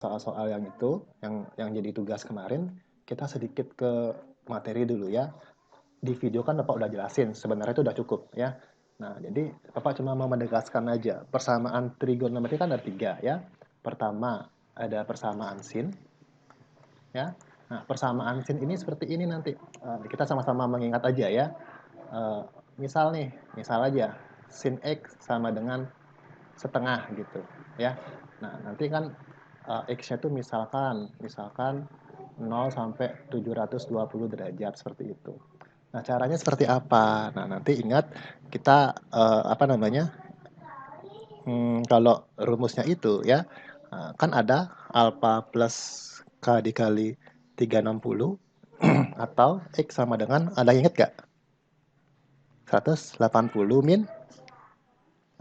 soal-soal yang itu, yang jadi tugas kemarin, kita sedikit ke materi dulu ya. Di video kan Bapak udah jelasin, sebenarnya itu udah cukup ya. Nah, jadi Bapak cuma mau menegaskan aja, persamaan trigonometri kan ada tiga ya. Pertama, ada persamaan sin, ya. Nah, persamaan sin ini seperti ini nanti. Kita sama-sama mengingat aja ya. Eh, misal aja, sin X sama dengan setengah gitu ya. Nah, nanti kan X-nya itu misalkan 0 sampai 720 derajat seperti itu. Nah, caranya seperti apa? Nah, nanti ingat kita apa namanya? Kalau rumusnya itu ya kan ada alfa plus K dikali 360 atau X sama dengan, ada yang inget gak? 180 min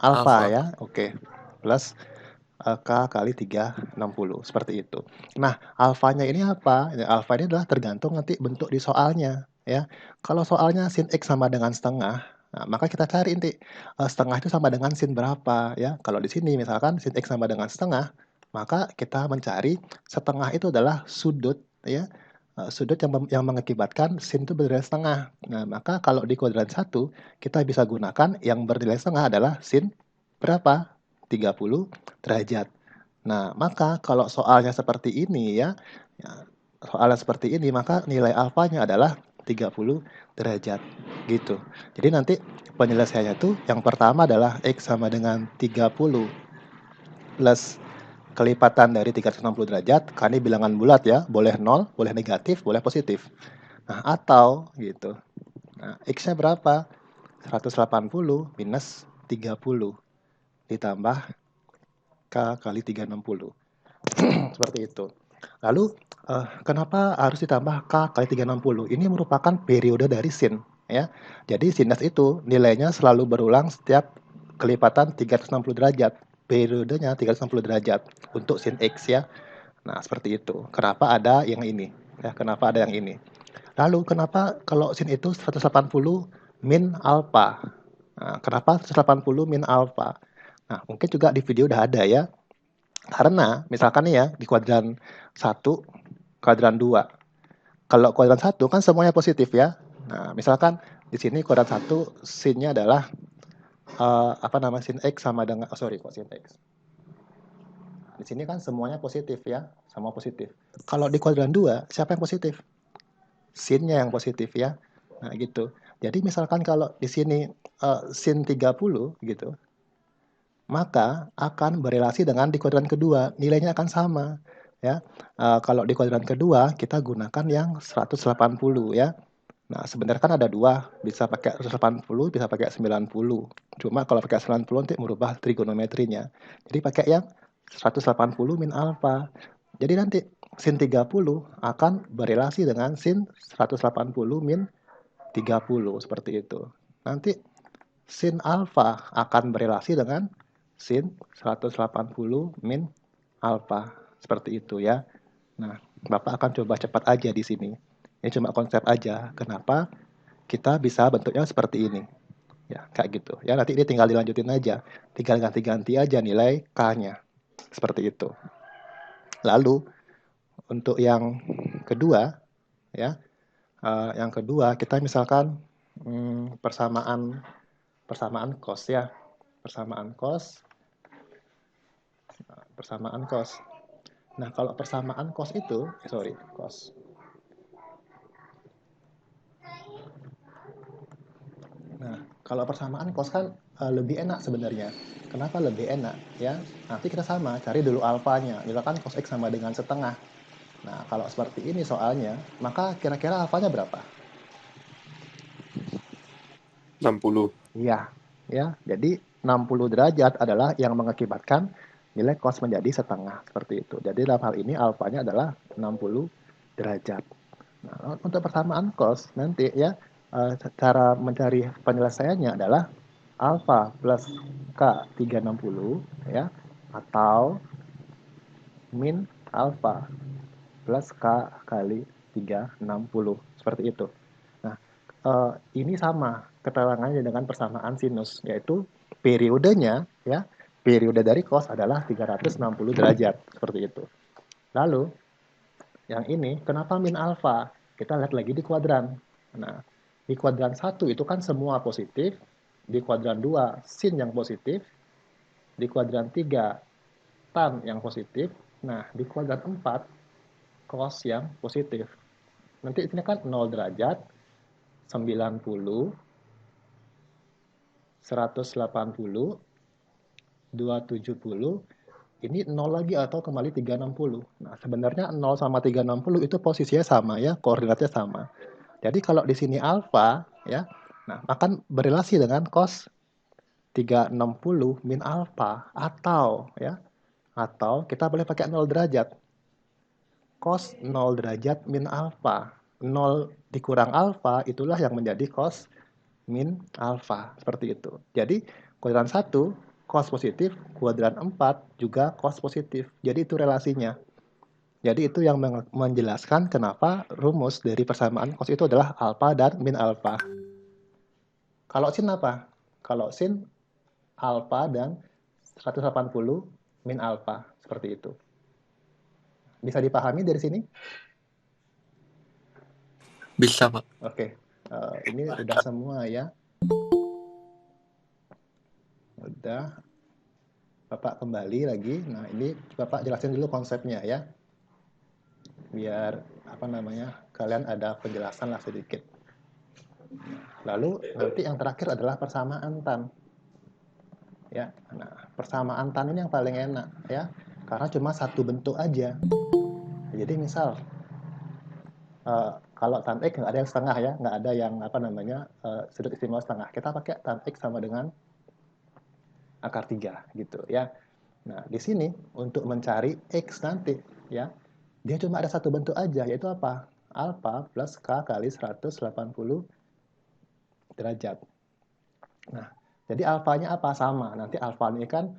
alfa Alfa. ya. Oke. Plus K kali 360 seperti itu. Nah, alfanya ini apa? Alfa ini adalah tergantung nanti bentuk di soalnya ya. Kalau soalnya sin X sama dengan setengah, nah, maka kita cari nanti setengah itu sama dengan sin berapa ya. Kalau di sini misalkan sin X sama dengan setengah, maka kita mencari setengah itu adalah sudut ya. Sudut yang mengakibatkan sin itu bernilai setengah. Nah, maka kalau di kuadran 1, kita bisa gunakan yang bernilai setengah adalah sin berapa? 30 derajat. Nah, maka kalau soalnya seperti ini ya, soalnya seperti ini, maka nilai alfanya adalah 30 derajat. Gitu. Jadi nanti penyelesaiannya tuh yang pertama adalah X sama dengan 30 plus kelipatan dari 360 derajat, karena ini bilangan bulat ya, boleh 0, boleh negatif, boleh positif. Nah, atau gitu. Nah, X-nya berapa? 180 minus 30 ditambah K kali 360. Seperti itu. Lalu, kenapa harus ditambah K kali 360? Ini merupakan periode dari sin, ya. Jadi sinus itu nilainya selalu berulang setiap kelipatan 360 derajat. Periodenya 360 derajat untuk sin X ya. Nah, seperti itu. Kenapa ada yang ini? Ya, kenapa ada yang ini? Lalu, kenapa kalau sin itu 180 min alfa? Nah, kenapa 180 min alfa? Nah, mungkin juga di video udah ada ya. Karena misalkan nih ya di kuadran 1, kuadran 2. Kalau kuadran 1 kan semuanya positif ya. Nah, misalkan di sini kuadran 1 sin-nya adalah apa nama sin X sama dengan kok sin X. Di sini kan semuanya positif ya, semua positif. Kalau di kuadran 2, siapa yang positif? Sin-nya yang positif ya. Nah, gitu. Jadi misalkan kalau di sini sin 30 gitu, maka akan berelasi dengan di kuadran kedua, nilainya akan sama ya. Kalau di kuadran kedua kita gunakan yang 180 ya. Nah, sebenarnya kan ada dua, bisa pakai 180, bisa pakai 90. Cuma kalau pakai 90 nanti merubah trigonometrinya. Jadi pakai yang 180 min alfa. Jadi nanti sin 30 akan berelasi dengan sin 180 min 30 seperti itu. Nanti sin alfa akan berelasi dengan sin 180 min alfa. Seperti itu ya. Nah, Bapak akan coba cepat aja di sini. Ini cuma konsep aja. Kenapa kita bisa bentuknya seperti ini. Ya, kayak gitu. Ya, nanti ini tinggal dilanjutin aja. Tinggal ganti-ganti aja nilai K-nya. Seperti itu. Lalu, untuk yang kedua, ya, yang kedua kita misalkan persamaan persamaan cos ya. Persamaan cos, persamaan cos. Nah, kalau persamaan cos itu, cos. Nah, kalau persamaan cos kan lebih enak sebenarnya. Kenapa lebih enak? Ya, nanti kita sama, cari dulu alfanya. Misalkan cos X sama dengan setengah. Nah, kalau seperti ini soalnya, maka kira-kira alfanya berapa? 60. Iya, ya. Jadi 60 derajat adalah yang mengakibatkan nilai cos menjadi setengah seperti itu. Jadi dalam hal ini alfanya adalah 60 derajat. Nah, untuk persamaan cos nanti ya cara mencari penyelesaiannya adalah alfa plus K 360 ya atau min alfa plus K kali 360 seperti itu. Nah, ini sama keterangannya dengan persamaan sinus, yaitu periodenya ya, periode dari cos adalah 360 derajat seperti itu. Lalu, yang ini, kenapa min alfa? Kita lihat lagi di kuadran. Nah, di kuadran 1 itu kan semua positif, di kuadran 2 sin yang positif, di kuadran 3 tan yang positif, nah di kuadran 4 cos yang positif. Nanti ini kan 0 derajat, 90, 180, 270, ini 0 lagi atau kembali 360. Nah, sebenarnya 0 sama 360 itu posisinya sama ya, koordinatnya sama. Jadi kalau di sini alfa ya, nah akan berelasi dengan cos 360 min alfa atau kita boleh pakai 0 derajat. Cos 0 derajat min alfa. 0 dikurang alfa itulah yang menjadi cos min alfa. Seperti itu. Jadi kuadran 1 cos positif, kuadran 4 juga cos positif. Jadi itu relasinya. Jadi itu yang menjelaskan kenapa rumus dari persamaan cos itu adalah alfa dan min alfa. Kalau sin apa? Kalau sin alfa dan 180 min alfa. Seperti itu. Bisa dipahami dari sini? Bisa, Pak. Oke. Ini udah semua ya. Udah. Bapak kembali lagi. Nah, ini Bapak jelasin dulu konsepnya ya. Biar kalian ada penjelasan lah sedikit. Lalu nanti yang terakhir adalah persamaan tan. Ya. Nah, persamaan tan ini yang paling enak ya. Karena cuma satu bentuk aja. Jadi misal kalau tan X nggak ada yang setengah ya, nggak ada yang sudut istimewa setengah. Kita pakai tan X sama dengan akar 3 gitu ya. Nah, di sini untuk mencari X nanti ya, dia cuma ada satu bentuk aja, yaitu apa? Alfa plus K kali 180 derajat. Nah, jadi alfanya apa? Sama. Nanti alfa ini kan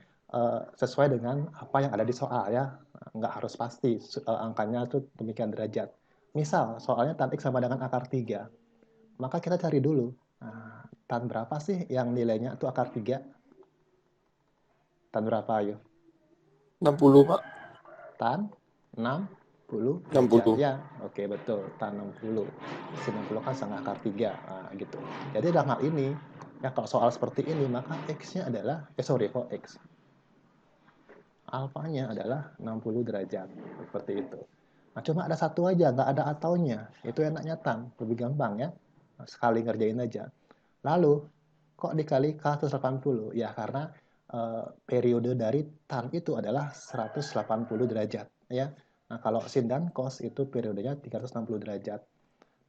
sesuai dengan apa yang ada di soal ya. Nggak harus pasti angkanya itu demikian derajat. Misal, soalnya tan X sama dengan akar 3. Maka kita cari dulu. Nah, tan berapa sih yang nilainya itu akar 3? Tan berapa ayo? 60, Pak. Tan 60 derajat 60. ya. Oke, betul. Tan 60. 90 kan setengah akar 3. Nah, gitu. Jadi dalam hal ini, ya kalau soal seperti ini, maka X-nya adalah, kok X. Alfanya adalah 60 derajat. Seperti itu. Nah, cuma ada satu aja, nggak ada ataunya. Itu enaknya tan. Lebih gampang ya. Sekali ngerjain aja. Lalu, kok dikali K180? Ya, karena periode dari tan itu adalah 180 derajat. Ya. Nah, kalau sin dan cos itu periodenya 360 derajat.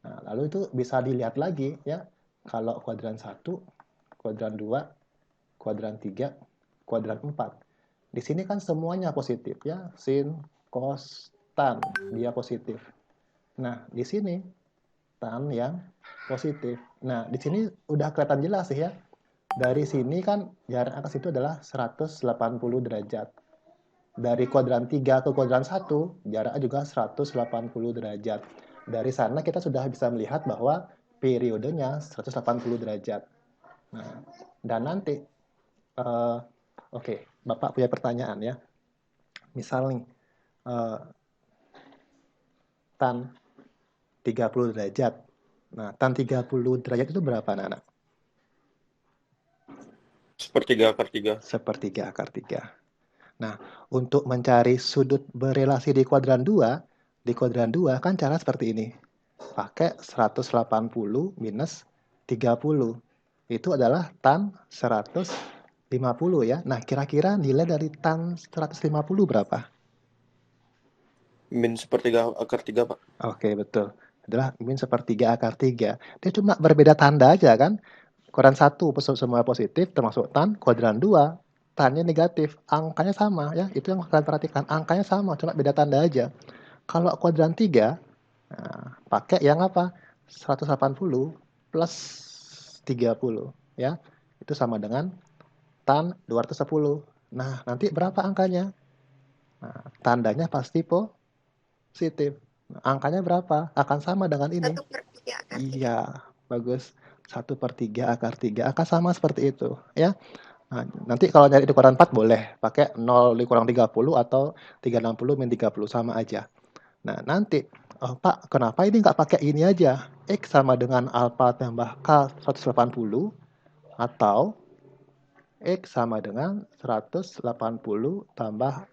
Nah, lalu itu bisa dilihat lagi ya. Kalau kuadran 1, kuadran 2, kuadran 3, kuadran 4. Di sini kan semuanya positif ya. Sin, cos, tan, dia positif. Nah, di sini tan yang positif. Nah, di sini udah kelihatan jelas sih ya. Dari sini kan jarak ke situ adalah 180 derajat. Dari kuadran 3 ke kuadran 1, jaraknya juga 180 derajat. Dari sana kita sudah bisa melihat bahwa periodenya 180 derajat. Nah, dan nanti, oke, Bapak punya pertanyaan ya. Misal nih, tan 30 derajat. Nah, tan 30 derajat itu berapa, anak-anak? Sepertiga akar 3. Sepertiga akar 3. Nah, untuk mencari sudut berelasi di kuadran 2 kan cara seperti ini. Pakai 180 minus 30. Itu adalah tan 150 ya. Nah, kira-kira nilai dari tan 150 berapa? Min sepertiga akar 3, Pak. Oke, betul. Adalah min sepertiga akar 3. Dia cuma berbeda tanda aja kan. Kuadran 1 semua positif termasuk tan, kuadran 2 tannya negatif, angkanya sama ya. Itu yang kalian perhatikan, angkanya sama, cuma beda tanda aja. Kalau kuadran 3 nah, pakai yang apa? 180 plus 30 ya. Itu sama dengan tan 210. Nah, nanti berapa angkanya? Nah, tandanya pasti positif. Nah, angkanya berapa? Akan sama dengan ini. 1/3 akar 3. Iya, bagus. 1/3 akar 3 akan sama seperti itu ya. Nah, nanti kalau nyari di kuadran 4 boleh pakai 0 dikurang 30 atau 360 min 30 sama aja. Nah, nanti, Pak, kenapa ini nggak pakai ini aja? X sama dengan alfa tambah K 180 atau X sama dengan 180 tambah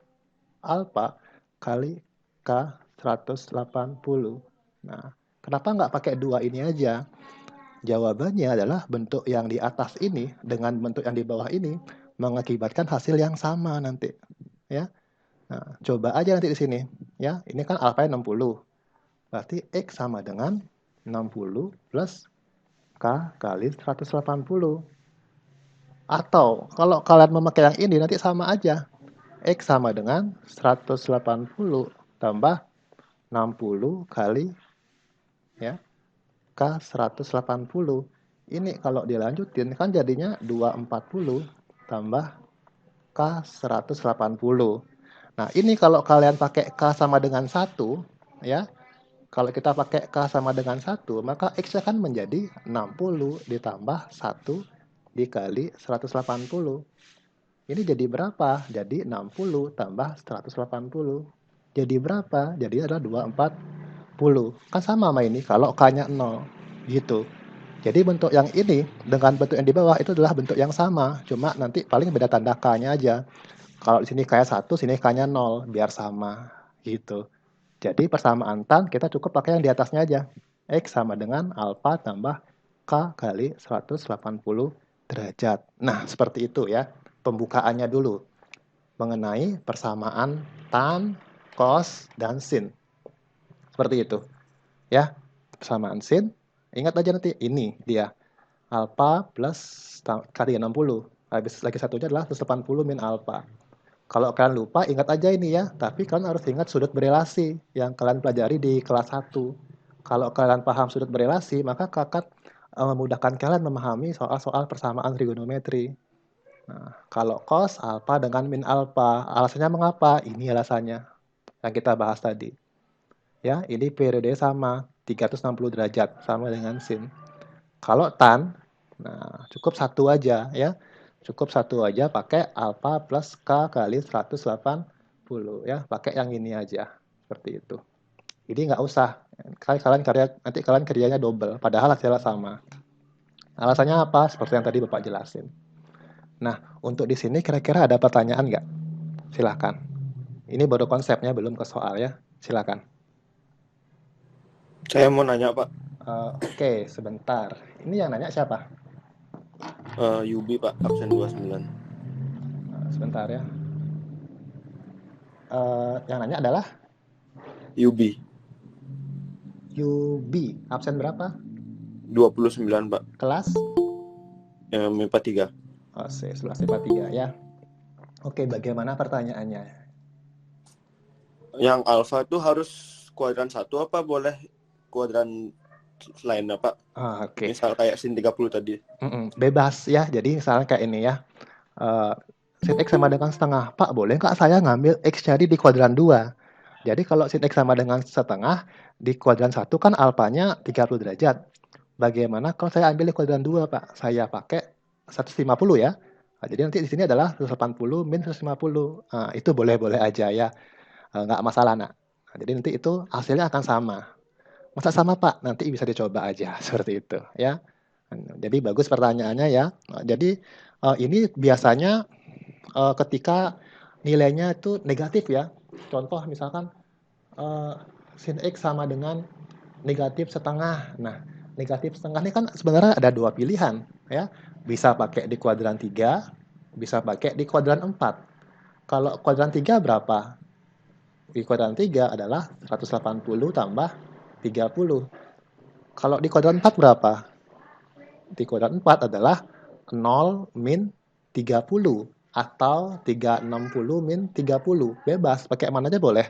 alfa kali K 180. Nah, kenapa nggak pakai dua ini aja? Jawabannya adalah bentuk yang di atas ini dengan bentuk yang di bawah ini mengakibatkan hasil yang sama nanti, ya. Nah, coba aja nanti di sini, ya. Ini kan alfanya 60. Berarti X sama dengan 60 plus K kali 180. Atau kalau kalian memakai yang ini nanti sama aja. X sama dengan 180 tambah 60 kali ya K 180. Ini kalau dilanjutin kan jadinya 240 tambah K 180. Nah, ini kalau kalian pakai K sama dengan 1, ya. Kalau kita pakai K sama dengan 1, maka X akan menjadi 60 ditambah 1 dikali 180. Ini jadi berapa? Jadi 60 tambah 180. Jadi berapa? Jadi adalah 240. Kan sama sama ini kalau K-nya 0. Gitu. Jadi bentuk yang ini dengan bentuk yang di bawah itu adalah bentuk yang sama. Cuma nanti paling beda tanda K-nya aja. Kalau di sini K-nya 1, sini K-nya 0. Biar sama. Gitu. Jadi persamaan tan kita cukup pakai yang di atasnya aja. X sama dengan alfa tambah K kali 180 derajat. Nah, seperti itu ya. Pembukaannya dulu. Mengenai persamaan tan, cos, dan sin. Seperti itu. Ya, persamaan sin. Ingat aja nanti, ini dia. Alfa plus kali 60. Habis lagi satunya adalah 180 min alfa. Kalau kalian lupa, ingat aja ini ya. Tapi kalian harus ingat sudut berelasi yang kalian pelajari di kelas 1. Kalau kalian paham sudut berelasi, maka kakak memudahkan kalian memahami soal-soal persamaan trigonometri. Nah, kalau cos alfa dengan min alfa, alasannya mengapa? Ini alasannya yang kita bahas tadi. Ya, ini periode sama, 360 derajat, sama dengan sin. Kalau tan, nah cukup satu aja ya. Cukup satu aja pakai alfa plus K kali 180 ya. Pakai yang ini aja. Seperti itu. Jadi nggak usah. Nanti kalian kerjanya double. Padahal hasilnya sama. Alasannya apa? Seperti yang tadi Bapak jelasin. Nah, untuk di sini kira-kira ada pertanyaan nggak? Silahkan. Ini baru konsepnya, belum ke soal ya. Silahkan. Saya mau nanya, Pak. Oke, sebentar. Ini yang nanya siapa? Yubi, Pak, absen 29. Sebentar ya. Yang nanya adalah Yubi. Yubi. Absen berapa? 29, Pak. Kelas? MIPA 3. Oh, kelas IPA 3 ya. Oke, bagaimana pertanyaannya? Yang alfa itu harus kuadran 1 apa boleh kuadran lainnya, Pak? Oke. Misal kayak sin 30 tadi. Bebas ya. Jadi misalnya kayak ini ya. Sin X sama dengan setengah. Pak, boleh nggak saya ngambil X jadi di kuadran 2? Jadi kalau sin X sama dengan setengah, di kuadran 1 kan alfanya 30 derajat. Bagaimana kalau saya ambil di kuadran 2, Pak? Saya pakai 150 ya. Nah, jadi nanti di sini adalah 180 min 150. Nah, itu boleh-boleh aja ya. Nggak masalah, nak. Nah, jadi nanti itu hasilnya akan sama. Masa sama, Pak? Nanti bisa dicoba aja. Seperti itu ya. Jadi bagus pertanyaannya ya. Nah, jadi ini biasanya ketika nilainya itu negatif ya. Contoh misalkan sin X sama dengan negatif setengah. Nah, negatif setengah ini kan sebenarnya ada dua pilihan ya. Bisa pakai di kuadran 3, bisa pakai di kuadran 4. Kalau kuadran 3 berapa? Di kuadran 3 adalah 180 tambah 30. Kalau di kuadran 4 berapa? Di kuadran 4 adalah 0 min 30 atau 360 min 30. Bebas, pakai mana aja boleh.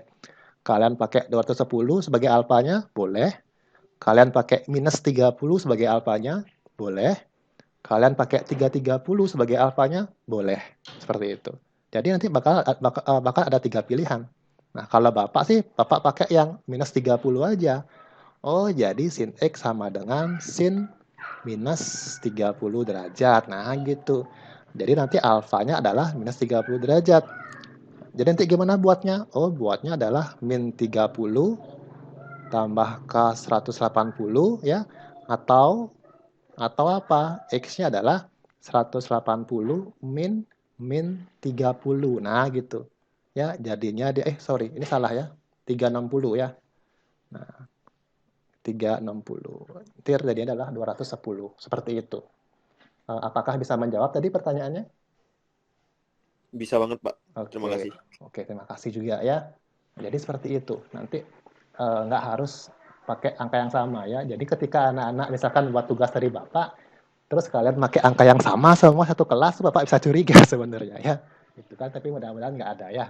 Kalian pakai 210 sebagai alfanya, boleh. Kalian pakai minus 30 sebagai alfanya, boleh. Kalian pakai 330 sebagai alfanya, boleh. Seperti itu. Jadi nanti bakal ada 3 pilihan. Nah, kalau Bapak sih, Bapak pakai yang minus 30 aja. Oh, jadi sin X sama dengan sin minus 30 derajat. Nah, gitu. Jadi nanti alfanya adalah minus 30 derajat. Jadi nanti gimana buatnya? Oh, buatnya adalah min 30 tambah K 180 ya. Atau apa? X-nya adalah 180 min 30. Nah, gitu. Ya, jadinya dia sorry, ini salah ya. 360 ya. Nah, 360. Tir jadinya adalah 210. Seperti itu. Apakah bisa menjawab tadi pertanyaannya? Bisa banget, Pak. Terima Oke, kasih. oke, terima kasih juga ya. Jadi seperti itu. Nanti nggak harus pakai angka yang sama ya. Jadi ketika anak-anak misalkan buat tugas dari Bapak, terus kalian pakai angka yang sama semua satu kelas, Bapak bisa curiga sebenarnya ya. Itu kan, tapi mudah-mudahan nggak ada ya.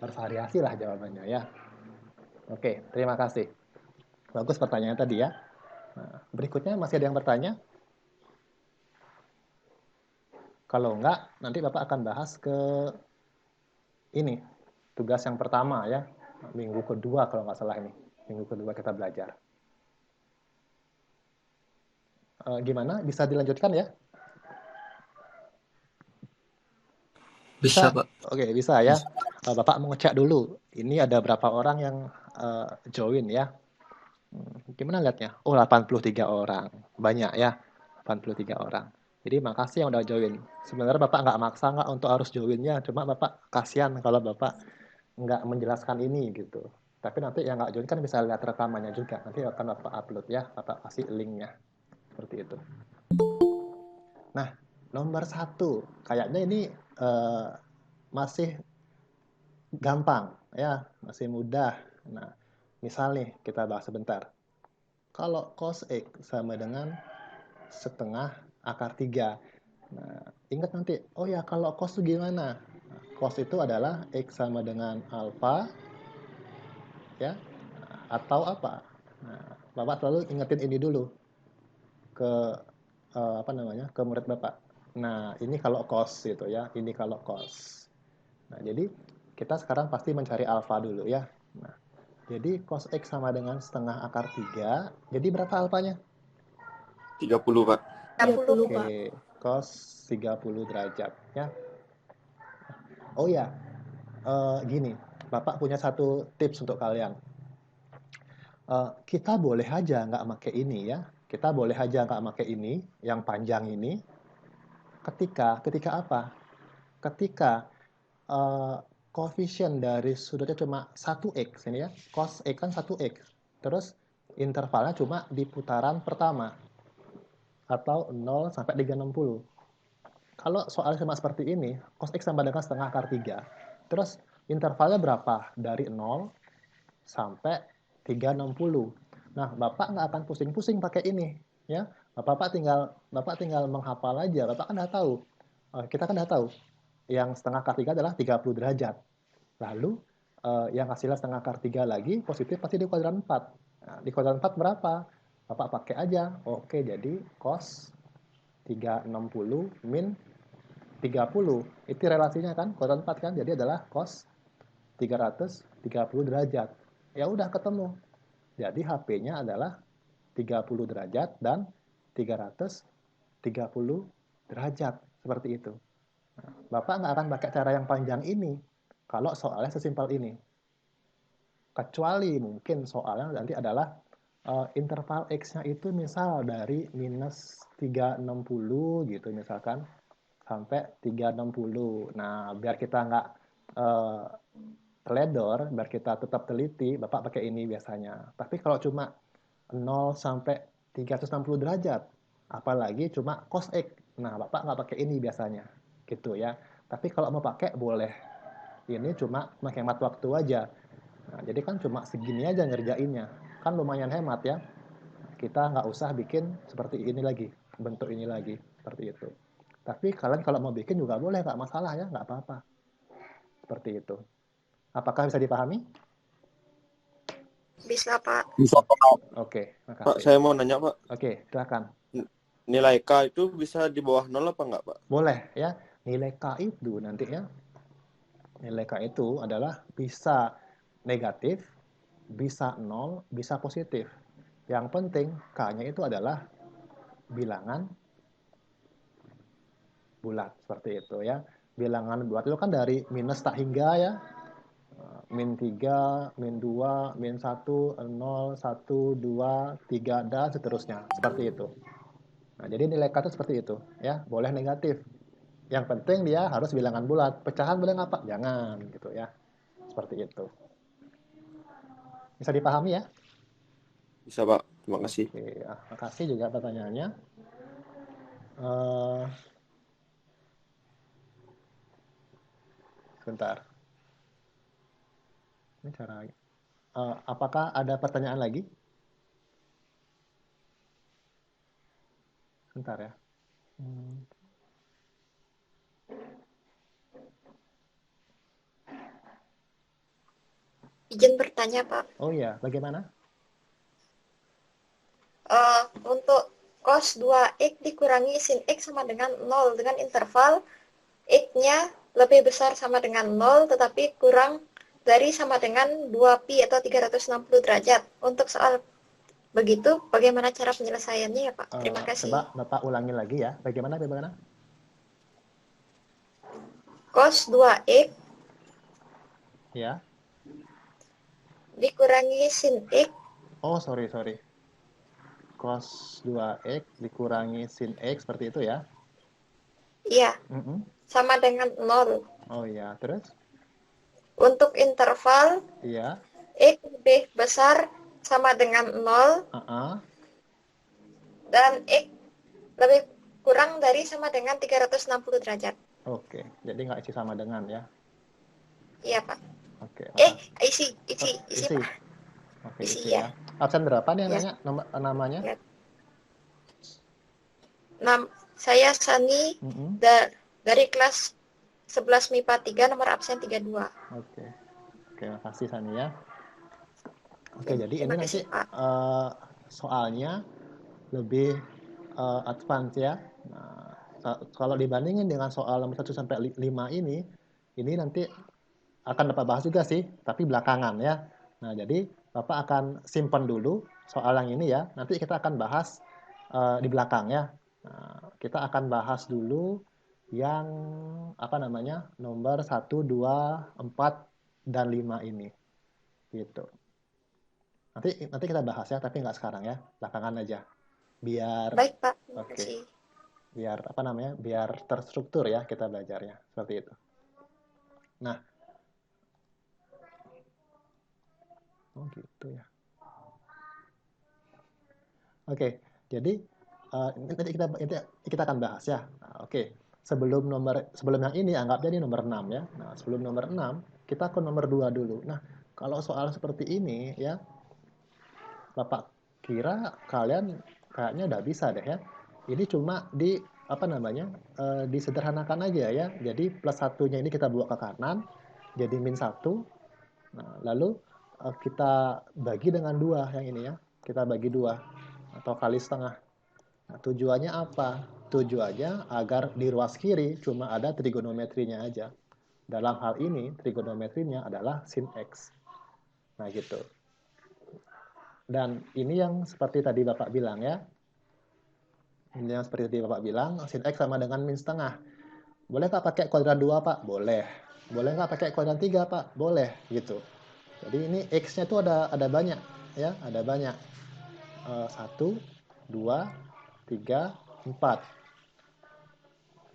Bervariasi lah jawabannya ya. Oke, terima kasih. Bagus pertanyaan tadi ya. Nah, berikutnya masih ada yang bertanya? Kalau enggak, nanti Bapak akan bahas ke ini, tugas yang pertama ya. Minggu kedua kalau nggak salah ini. Minggu kedua kita belajar. Gimana? Bisa dilanjutkan ya? Bisa, Bisa? Pak. Oke, bisa ya. Bapak mau ngecek dulu. Ini ada berapa orang yang join ya? Gimana lihatnya? Oh, 83 orang. Banyak ya. 83 orang. Jadi makasih yang udah join. Sebenarnya Bapak nggak maksa nggak untuk harus joinnya. Cuma Bapak kasihan kalau Bapak nggak menjelaskan ini gitu. Tapi nanti yang nggak join kan bisa lihat rekamannya juga. Nanti akan Bapak upload ya. Bapak kasih linknya. Seperti itu. Nah, nomor satu. Kayaknya ini masih gampang ya. Masih mudah. Nah, misal nih kita bahas sebentar. Kalau cos X sama dengan setengah akar 3. Nah, ingat nanti, oh ya kalau cos itu gimana? Nah, cos itu adalah X sama dengan alfa, ya, atau apa? Nah, Bapak selalu ingetin ini dulu ke apa namanya, ke murid Bapak. Nah, ini kalau cos gitu ya, ini kalau cos. Nah, jadi kita sekarang pasti mencari alfa dulu ya. Nah, jadi cos X sama dengan setengah akar 3. Jadi berapa alfanya? 30, Pak. 30, Pak. Oke, cos 30 derajat ya. Oh ya, gini, Bapak punya satu tips untuk kalian. Kita boleh aja nggak pakai ini ya. Kita boleh aja nggak pakai ini, yang panjang ini. Ketika apa? Ketika koefisien dari sudutnya cuma 1x ini ya. Cos X kan 1x. Terus intervalnya cuma di putaran pertama. Atau 0 sampai 360. Kalau soalnya cuma seperti ini, cos X sama dengan setengah akar 3. Terus intervalnya berapa? Dari 0 sampai 360. Nah, Bapak nggak akan pusing-pusing pakai ini. Ya, Bapak tinggal menghafal aja. Bapak kan udah tahu. Kita kan udah tahu. Yang setengah akar 3 adalah 30 derajat. Lalu, yang hasilnya setengah akar 3 lagi, positif pasti di kuadran 4. Nah, di kuadran 4 berapa? Bapak pakai aja. Oke, jadi cos 360 min 30. Itu relasinya kan, kuadran 4 kan. Jadi adalah cos 330 derajat. Ya udah ketemu. Jadi HP-nya adalah 30 derajat dan 330 derajat. Seperti itu. Nah, Bapak nggak akan pakai cara yang panjang ini kalau soalnya sesimpel ini. Kecuali mungkin soalnya nanti adalah interval X-nya itu misal dari minus 360 gitu misalkan sampai 360. Nah, biar kita nggak uh, teledor, biar kita tetap teliti, Bapak pakai ini biasanya. Tapi kalau cuma 0 sampai 360 derajat, apalagi cuma cos X. Nah, Bapak nggak pakai ini biasanya. Gitu ya. Tapi kalau mau pakai, boleh. Ini cuma menghemat waktu aja. Nah, jadi kan cuma segini aja ngerjainnya. Kan lumayan hemat ya. Kita nggak usah bikin seperti ini lagi. Bentuk ini lagi. Seperti itu. Tapi kalian kalau mau bikin juga boleh, nggak masalah ya. Nggak apa-apa. Seperti itu. Apakah bisa dipahami? Bisa, Pak. Bisa, Pak. Oke, Pak, makasih. saya mau nanya, Pak. Oke, silakan. Nilai K itu bisa di bawah 0 apa enggak, Pak? Boleh ya. Nilai K itu nanti ya. Nilai K itu adalah bisa negatif, bisa 0, bisa positif. Yang penting K-nya itu adalah bilangan bulat, seperti itu ya. Bilangan bulat itu kan dari minus tak hingga ya, min 3, min 2, min 1, 0, 1, 2, 3, dan seterusnya. Seperti itu. Nah, jadi nilai K itu seperti itu. Ya, boleh negatif. Yang penting dia harus bilangan bulat. Pecahan boleh nggak, Pak? Jangan, gitu ya. Seperti itu. Bisa dipahami ya? Bisa, Pak. Terima kasih. Oke, ya. Makasih juga pertanyaannya. Sebentar. Ini cara. Apakah ada pertanyaan lagi? Sebentar ya. Izin bertanya, Pak. Oh iya, bagaimana? Untuk cos 2x dikurangi sin x sama dengan 0 dengan interval x-nya lebih besar sama dengan 0 tetapi kurang dari sama dengan 2pi atau 360 derajat. Untuk soal begitu, bagaimana cara penyelesaiannya ya, Pak? Terima kasih. Coba Bapak ulangi lagi ya. Bagaimana? Cos 2x Ya. dikurangi sin x. Oh, sorry. Cos 2x dikurangi sin x, seperti itu ya? Iya. Sama dengan 0. Oh iya, terus? Untuk interval Iya. x lebih besar sama dengan 0. Dan X lebih kurang dari sama dengan 360 derajat. Oke, jadi nggak isi sama dengan ya? Iya, Pak. Oke. Isi, Pak. Oke, isi ya. Absen berapa nih yang nanya namanya? Ya. Saya Sani dari kelas 11 MIPA 3 nomor absen 32. Oke, makasih Sani ya. Oke, jadi ini nanti soalnya lebih advance ya. Nah, kalau dibandingin dengan soal nomor 1 sampai 5 ini nanti akan Bapak bahas juga sih, tapi belakangan ya. Nah, jadi Bapak akan simpan dulu soal yang ini ya. Nanti kita akan bahas di belakang ya. Nah, kita akan bahas dulu yang nomor 1, 2, 4, dan 5 ini. Gitu. Nanti kita bahas ya, tapi nggak sekarang ya, belakangan aja. Biar baik, Pak. Oke. Biar biar terstruktur ya kita belajarnya, seperti itu. Nah, oh gitu ya. Oke, jadi nanti kita akan bahas ya. Nah, oke. Sebelum yang ini anggap jadi nomor 6 ya. Nah, sebelum nomor 6, kita ke nomor 2 dulu. Nah, kalau soal seperti ini ya, Bapak kira kalian kayaknya udah bisa deh ya. Ini cuma disederhanakan aja ya. Jadi plus 1-nya ini kita bawa ke kanan, jadi min 1. Nah, lalu kita bagi dengan 2 yang ini ya. Kita bagi 2 atau kali setengah. Nah, tujuannya apa? Tujuannya agar di ruas kiri cuma ada trigonometrinya aja. Dalam hal ini trigonometrinya adalah sin x. Nah, gitu. Dan ini yang seperti tadi Bapak bilang ya. Ini yang seperti tadi Bapak bilang, sin x sama dengan min setengah. Boleh nggak pakai kuadran 2, Pak? Boleh. Boleh nggak pakai kuadran 3, Pak? Boleh, gitu. Jadi ini x-nya itu ada banyak ya, ada banyak. 1, 2, 3, 4.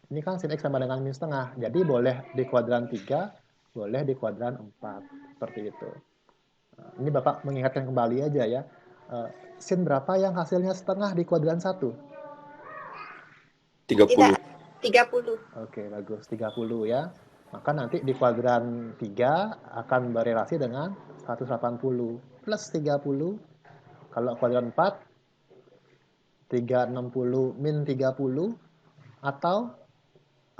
Ini kan sin x sama dengan min setengah. Jadi boleh di kuadran 3, boleh di kuadran 4. Seperti itu. Ini Bapak mengingatkan kembali aja ya. Sin berapa yang hasilnya setengah di kuadran 1? 30. 30. Oke, bagus. 30 ya. Maka nanti di kuadran 3 akan berelasi dengan 180 plus 30. Kalau kuadran 4, 360 min 30 atau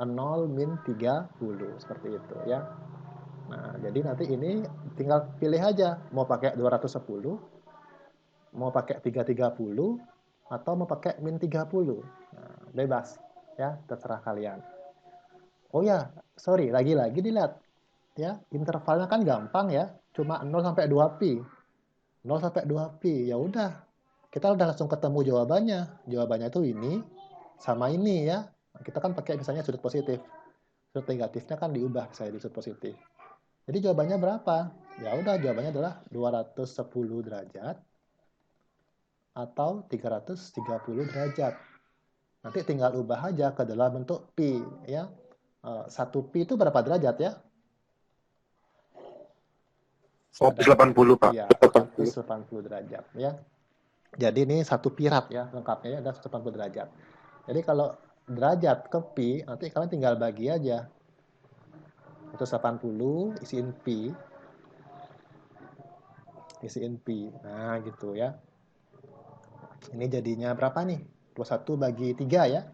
0 min 30. Seperti itu ya. Nah, jadi nanti ini tinggal pilih aja. Mau pakai 210, mau pakai 330, atau mau pakai min 30. Nah, bebas. Ya, terserah kalian. Oh ya, sorry, lagi-lagi dilihat. Ya, intervalnya kan gampang ya. Cuma 0 sampai 2pi. 0 sampai 2pi. Ya udah. Kita udah langsung ketemu jawabannya. Jawabannya itu ini sama ini ya. Nah, kita kan pakai misalnya sudut positif. Sudut negatifnya kan diubah saya di sudut positif. Jadi jawabannya berapa? Ya udah, jawabannya adalah 210 derajat atau 330 derajat. Nanti tinggal ubah aja ke dalam bentuk pi ya. 1 pi itu berapa derajat ya? 180, Pak. Iya, 180 derajat ya. Jadi ini 1 pi rad ya, lengkapnya ya ada 180 derajat. Jadi kalau derajat ke pi, nanti kalian tinggal bagi aja. 180 isiin pi. Isiin pi. Nah, gitu ya. Ini jadinya berapa nih? 21 bagi 3 ya.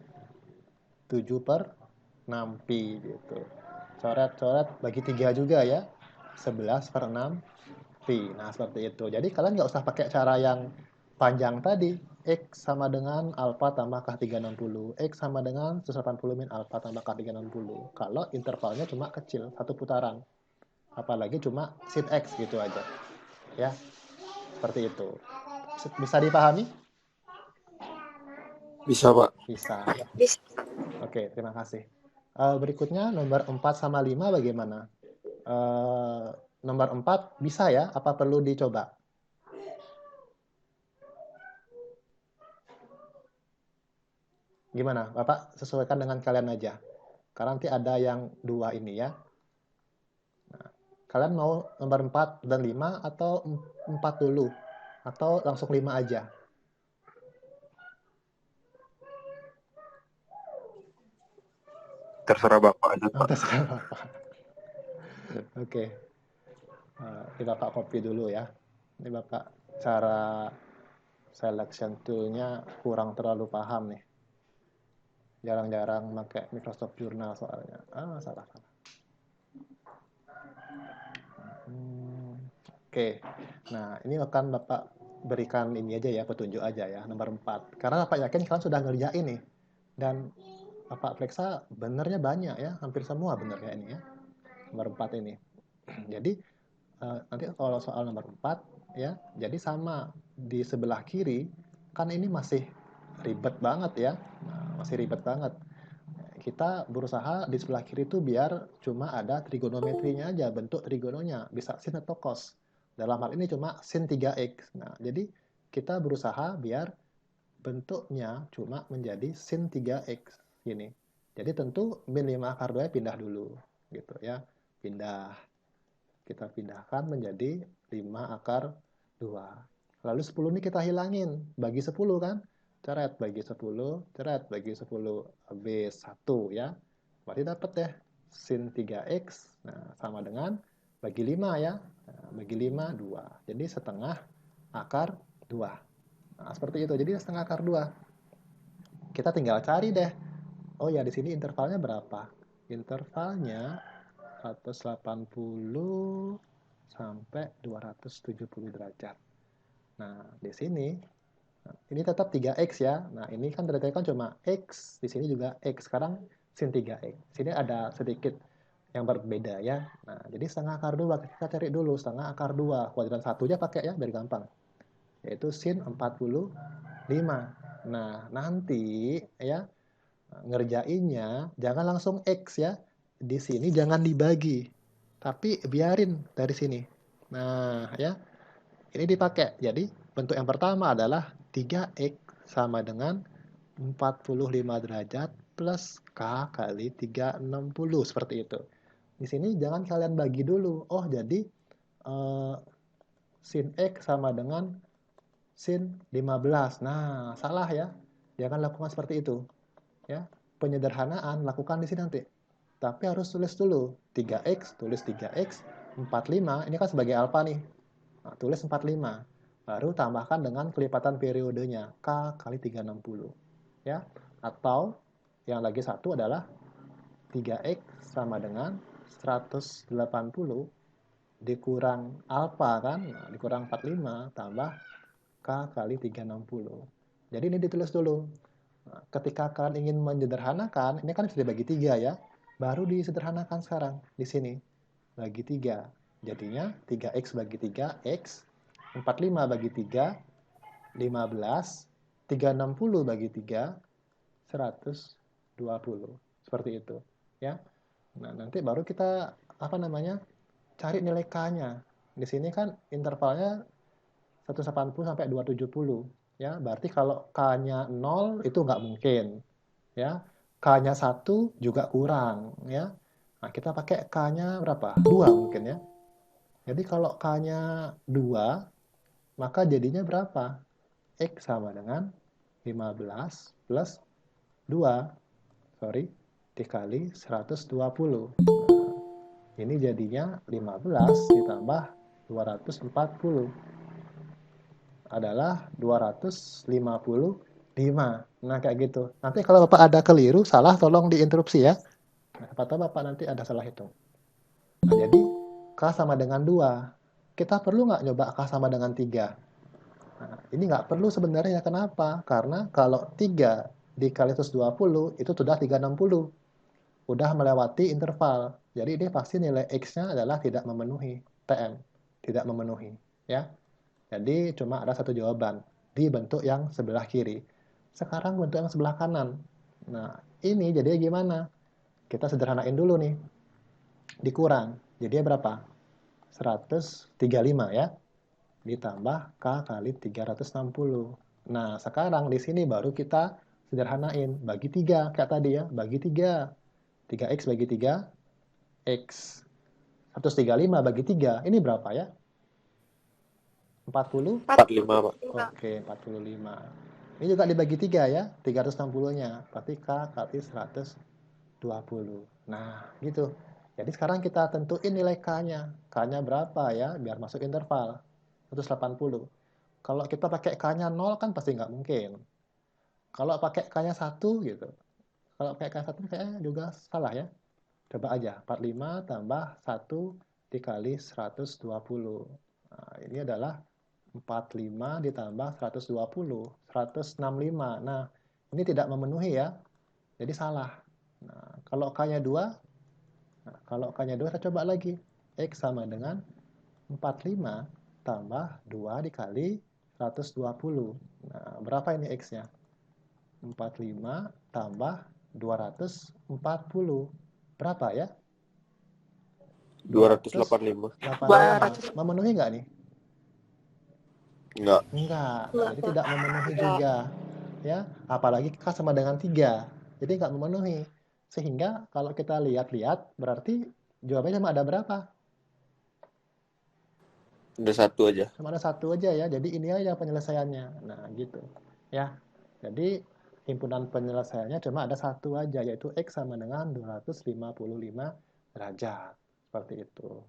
7/6 pi gitu. Coret-coret bagi 3 juga ya. 11/6 pi. Nah, seperti itu. Jadi kalian nggak usah pakai cara yang panjang tadi. X sama dengan alfa tambah K360. X sama dengan 180 min alfa tambah K360. Kalau intervalnya cuma kecil, satu putaran. Apalagi cuma sin X gitu aja. Ya, seperti itu. Bisa dipahami? Bisa, Pak. Bisa. Bisa. Oke, terima kasih. Berikutnya nomor 4 sama 5 bagaimana? Nomor 4 bisa ya? Apa perlu dicoba? Gimana? Bapak sesuaikan dengan kalian aja. Karena nanti ada yang 2 ini ya. Nah, kalian mau nomor 4 dan 5 atau 4 dulu? Atau langsung 5 aja? Terserah Bapak aja, Oh, Pak. terserah Bapak. Oke. Ini Bapak copy dulu ya. Ini Bapak cara selection tool-nya kurang terlalu paham nih. Jarang-jarang pakai Microsoft Journal soalnya. Salah. Oke. Nah, ini akan Bapak berikan ini aja ya, petunjuk aja ya, nomor 4. Karena Bapak yakin kalian sudah ngerjain nih. Dan Bapak periksa benernya banyak ya, hampir semua benernya ini ya. Nomor 4 ini. Jadi, nanti kalau soal nomor 4 ya, jadi sama di sebelah kiri, kan ini masih ribet banget ya. Nah, masih ribet banget. Kita berusaha di sebelah kiri itu biar cuma ada trigonometrinya aja, bentuk trigononya, bisa sin atau cos. Dalam hal ini cuma sin 3x. Nah, jadi kita berusaha biar bentuknya cuma menjadi sin 3x gini. Jadi tentu min 5 akar 2 pindah dulu gitu ya. Pindah. Kita pindahkan menjadi 5 akar 2. Lalu 10 ini kita hilangin, bagi 10 kan? Ceret bagi 10, ceret bagi 10, habis 1 ya. Berarti dapat deh sin 3x, nah sama dengan bagi 5 ya. Nah, bagi 5, 2. Jadi setengah akar 2. Nah, seperti itu. Jadi setengah akar 2. Kita tinggal cari deh. Oh ya, di sini intervalnya berapa? Intervalnya 180 sampai 270 derajat. Nah, di sini ini tetap 3x ya. Nah, ini kan derajatnya kan cuma x, di sini juga x. Sekarang sin 3x. Sini ada sedikit yang berbeda ya. Nah, jadi setengah akar 2 kita cari dulu setengah akar 2. Kuadran 1 aja pakai ya, biar gampang. Yaitu sin 45. Nah, nanti ya ngerjainnya jangan langsung x ya. Di sini jangan dibagi. Tapi biarin dari sini. Nah, ya. Ini dipakai. Jadi, bentuk yang pertama adalah 3x sama dengan 45 derajat plus K kali 360. Seperti itu. Di sini jangan kalian bagi dulu. Oh, jadi sin X sama dengan sin 15. Nah, salah ya. Jangan lakukan seperti itu. Ya, penyederhanaan lakukan di sini nanti. Tapi harus tulis dulu. 3x, tulis 3x. 45, ini kan sebagai alfa nih. Nah, tulis 45. Baru tambahkan dengan kelipatan periodenya. K kali 360. Ya. Atau yang lagi satu adalah 3x sama dengan 180 dikurang alfa kan. Nah, dikurang 45 tambah K kali 360. Jadi ini ditulis dulu. Nah, ketika kalian ingin menyederhanakan, ini kan sudah dibagi 3 ya. Baru disederhanakan sekarang di sini. Bagi 3. Jadinya 3x bagi 3, x. 45 bagi 3, 15. 360 bagi 3, 120. 20. Seperti itu, ya. Nah, nanti baru kita cari nilai K-nya. Di sini kan intervalnya 180 sampai 270, ya. Berarti kalau K-nya 0 itu nggak mungkin, ya. K-nya 1 juga kurang, ya. Nah, kita pakai K-nya berapa? 2 mungkin, ya. Jadi kalau K-nya 2, maka jadinya berapa? X sama dengan 15 plus 2, dikali 120. Nah, ini jadinya 15 ditambah 240 adalah 255. Nah, kayak gitu. Nanti kalau Bapak ada keliru, salah, tolong diinterupsi ya. Nah, siapa tahu Bapak nanti ada salah hitung. Nah, jadi K sama dengan 2. Kita perlu nggak nyoba K sama dengan 3? Nah, ini nggak perlu sebenarnya. Kenapa? Karena kalau 3 dikali 120 itu sudah 360. Udah melewati interval. Jadi ini pasti nilai X-nya adalah tidak memenuhi. TM. Tidak memenuhi. Ya. Jadi cuma ada satu jawaban. Di bentuk yang sebelah kiri. Sekarang bentuk yang sebelah kanan. Nah, ini jadinya gimana? Kita sederhanain dulu nih. Dikurang. Jadinya berapa? 135 ya. Ditambah K kali 360. Nah, sekarang di sini baru kita sederhanain. Bagi 3, kayak tadi ya. Bagi 3. 3X bagi 3, X. 135 bagi 3, ini berapa ya? 40? 45, Pak. Oke, 45. Ini juga dibagi 3 ya, 360-nya. Berarti K kali 120. Nah, gitu. Jadi sekarang kita tentuin nilai K-nya. K-nya berapa ya, biar masuk interval. 180. Kalau kita pakai K-nya 0 kan pasti nggak mungkin. Kalau pakai K-nya 1 gitu. Kalau pakai K-nya 1 kayaknya juga salah ya. Coba aja, 45 tambah 1 dikali 120. Nah, ini adalah 45 ditambah 120, 165. Nah, ini tidak memenuhi ya, jadi salah. Nah, kalau K-nya 2, kita coba lagi. X sama dengan 45 tambah 2 dikali 120. Nah, berapa ini X-nya? 45 tambah 240. Berapa ya? 285. 285. Memenuhi nggak nih? Enggak. Enggak. Jadi tidak memenuhi juga. Ya, apalagi K sama dengan 3. Jadi nggak memenuhi. Sehingga kalau kita lihat-lihat, berarti jawabannya cuma ada berapa? Ada satu aja. Cuma ada satu aja ya. Jadi ini aja penyelesaiannya. Nah, gitu. Ya. Jadi himpunan penyelesaiannya cuma ada satu aja, yaitu X sama dengan 255 derajat. Seperti itu.